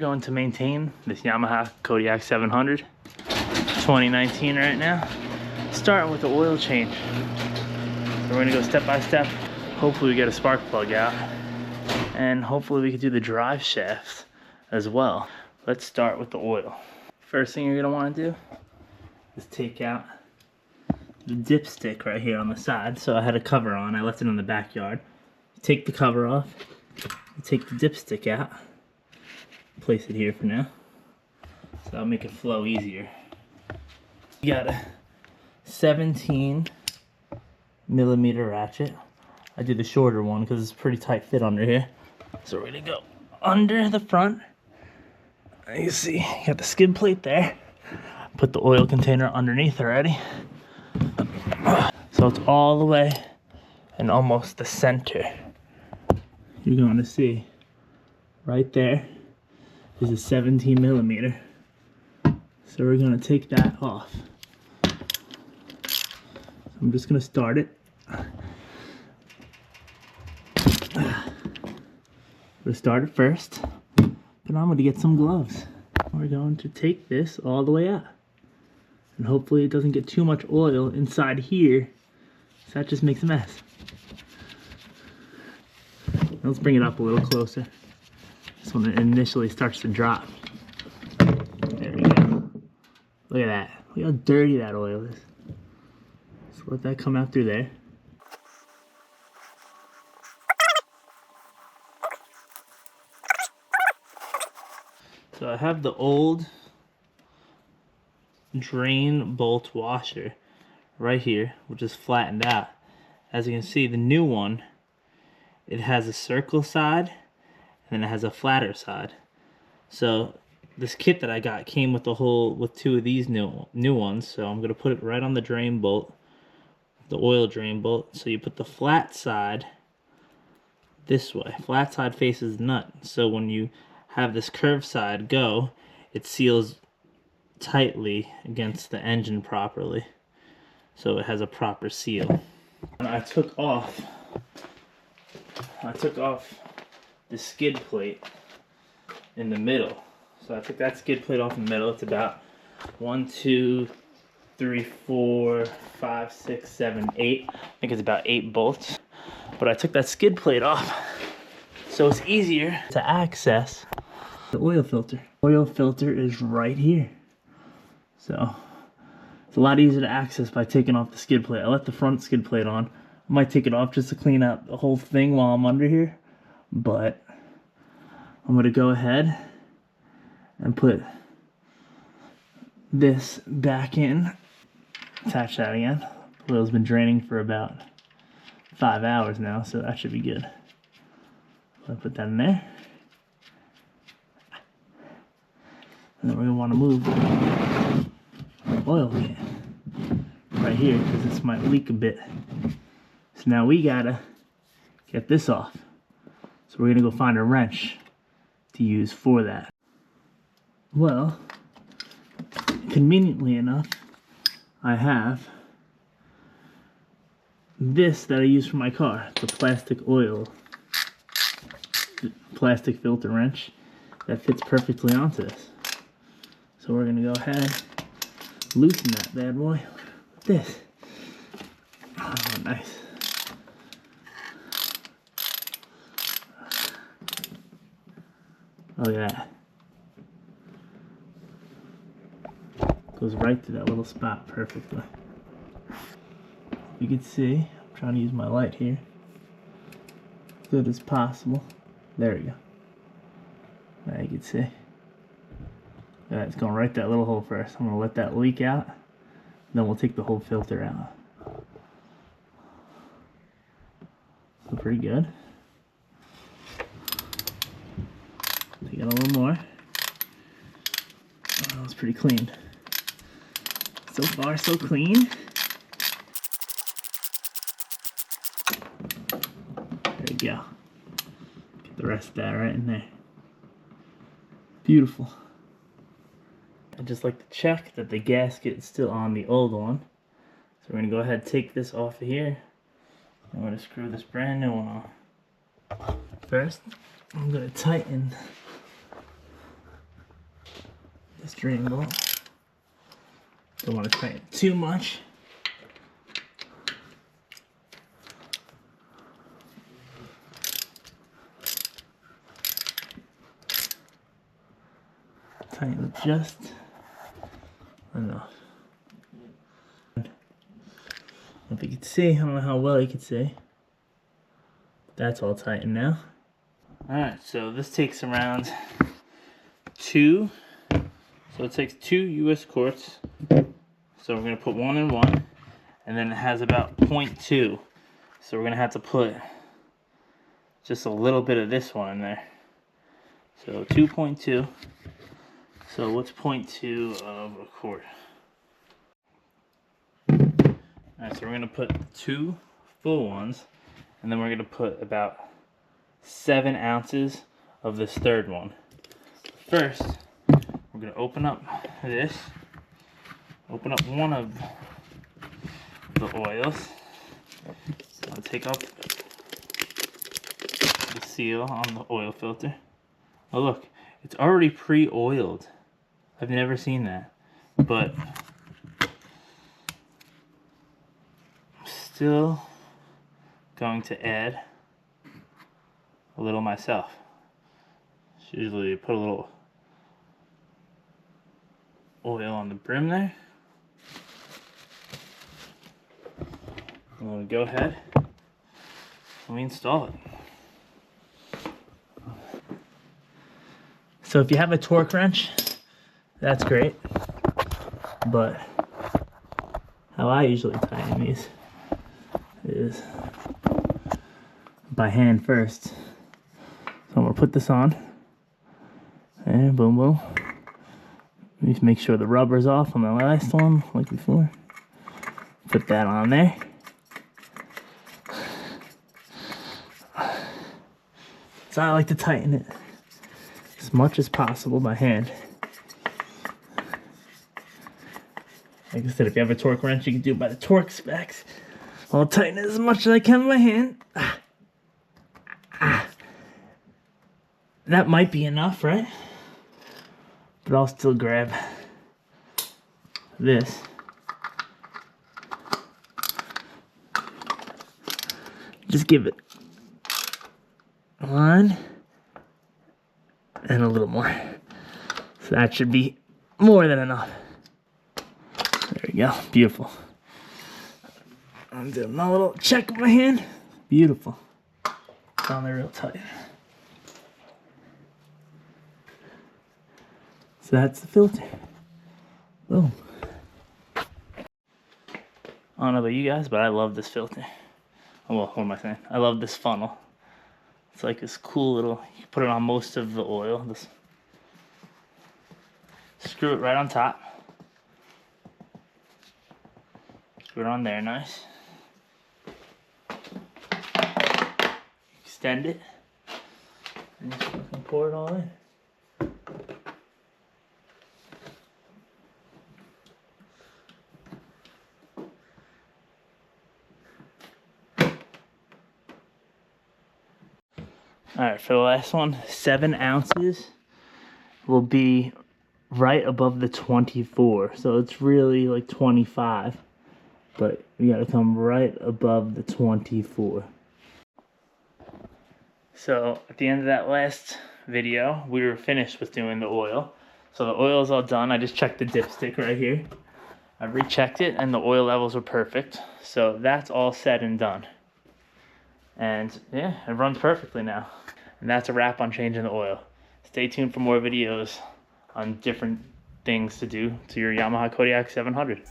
going to maintain this Yamaha Kodiak 700 2019 right now, starting with the oil change. So we're gonna go step by step. Hopefully we get a spark plug out, and hopefully we can do the drive shafts as well. Let's start with the oil. First thing you're gonna want to do is take out the dipstick right here on the side. So I had a cover on, I left it in the backyard. Take the cover off, take the dipstick out, place it here for now, so that'll make it flow easier. You got a 17 millimeter ratchet. I did the shorter one because it's a pretty tight fit under here. So we're gonna go under the front. You see, you got the skid plate there. Put the oil container underneath already. So it's all the way and almost the center. You're going to see right there is a 17 millimeter. So we're going to take that off. So I'm just going to start it. I'm going to start it first, but I'm going to get some gloves. We're going to take this all the way out. And hopefully it doesn't get too much oil inside here, so that just makes a mess. Let's bring it up a little closer. This one initially starts to drop. There we go. Look at that. Look how dirty that oil is. So let that come out through there. So I have the old drain bolt washer right here, which is flattened out. As you can see, the new one, it has a circle side and then it has a flatter side. So this kit that I got came with with two of these new ones. So I'm gonna put it right on the drain bolt, the oil drain bolt. So you put the flat side this way. Flat side faces the nut. So when you have this curved side go, it seals tightly against the engine properly, so it has a proper seal. And I took off the skid plate in the middle. So I took that skid plate off in the middle. It's about 1, 2, 3, 4, 5, 6, 7, 8. I think it's about 8 bolts. But I took that skid plate off so it's easier to access the oil filter. Oil filter is right here. So it's a lot easier to access by taking off the skid plate. I left the front skid plate on. I might take it off just to clean out the whole thing while I'm under here. But I'm going to go ahead and put this back in. Attach that again. The oil's been draining for about 5 hours now, so that should be good. I'll put that in there. And then we're going to want to move the oil can right here because this might leak a bit. So now we gotta get this off. So we're gonna go find a wrench to use for that. Well, conveniently enough, I have this that I use for my car. It's a plastic filter wrench that fits perfectly onto this. So we're gonna go ahead, loosen that bad boy with this. Oh, nice. Look at that. Goes right to that little spot perfectly. You can see, I'm trying to use my light here as good as possible. There we go. Now you can see. Yeah, it's going right that little hole first. I'm going to let that leak out. Then we'll take the whole filter out. So pretty good. Take it a little more. Oh, that was pretty clean. So far, so clean. There you go. Get the rest of that right in there. Beautiful. I'd just like to check that the gasket is still on the old one. So we're going to go ahead and take this off of here. I'm going to screw this brand new one on. First, I'm going to tighten this drain bolt. Don't want to tighten it too much. Tighten just enough. I don't know if you can see, I don't know how well you can see. That's all tightened now. Alright, so this takes around 2. So it takes 2 US quarts. So we're going to put 1 and 1. And then it has about 0.2. So we're going to have to put just a little bit of this one in there. So 2.2. So what's 0.2 of a quart? Alright, so we're going to put 2 full ones. And then we're going to put about 7 ounces of this third one. First, we're going to open up this. Open up one of the oils. I'll take off the seal on the oil filter. Oh look, it's already pre-oiled. I've never seen that. But I'm still going to add a little myself. Usually put a little oil on the brim there. I'm going to go ahead and we install it. So if you have a torque wrench, that's great. But how I usually tighten these is by hand first. So I'm going to put this on. And boom, boom. Just make sure the rubber's off on the last one, like before. Put that on there. So I like to tighten it as much as possible by hand. Like I said, if you have a torque wrench, you can do it by the torque specs. I'll tighten it as much as I can by hand. That might be enough, right? But I'll still grab this. Just give it 1 and a little more. So that should be more than enough. There we go, beautiful. I'm doing a little check with my hand. Beautiful. It's on there real tight. So that's the filter. Boom. I don't know about you guys, but I love this filter. Oh, well, what am I saying? I love this funnel. It's like this cool little, you put it on most of the oil. This, screw it right on top. Screw it on there, nice. Extend it. And just fucking pour it all in. Alright, for the last one, 7 ounces will be right above the 24. So it's really like 25. But you gotta come right above the 24. So at the end of that last video, we were finished with doing the oil. So the oil is all done. I just checked the dipstick right here. I rechecked it and the oil levels were perfect. So that's all said and done. And yeah, it runs perfectly now. And that's a wrap on changing the oil. Stay tuned for more videos on different things to do to your Yamaha Kodiak 700.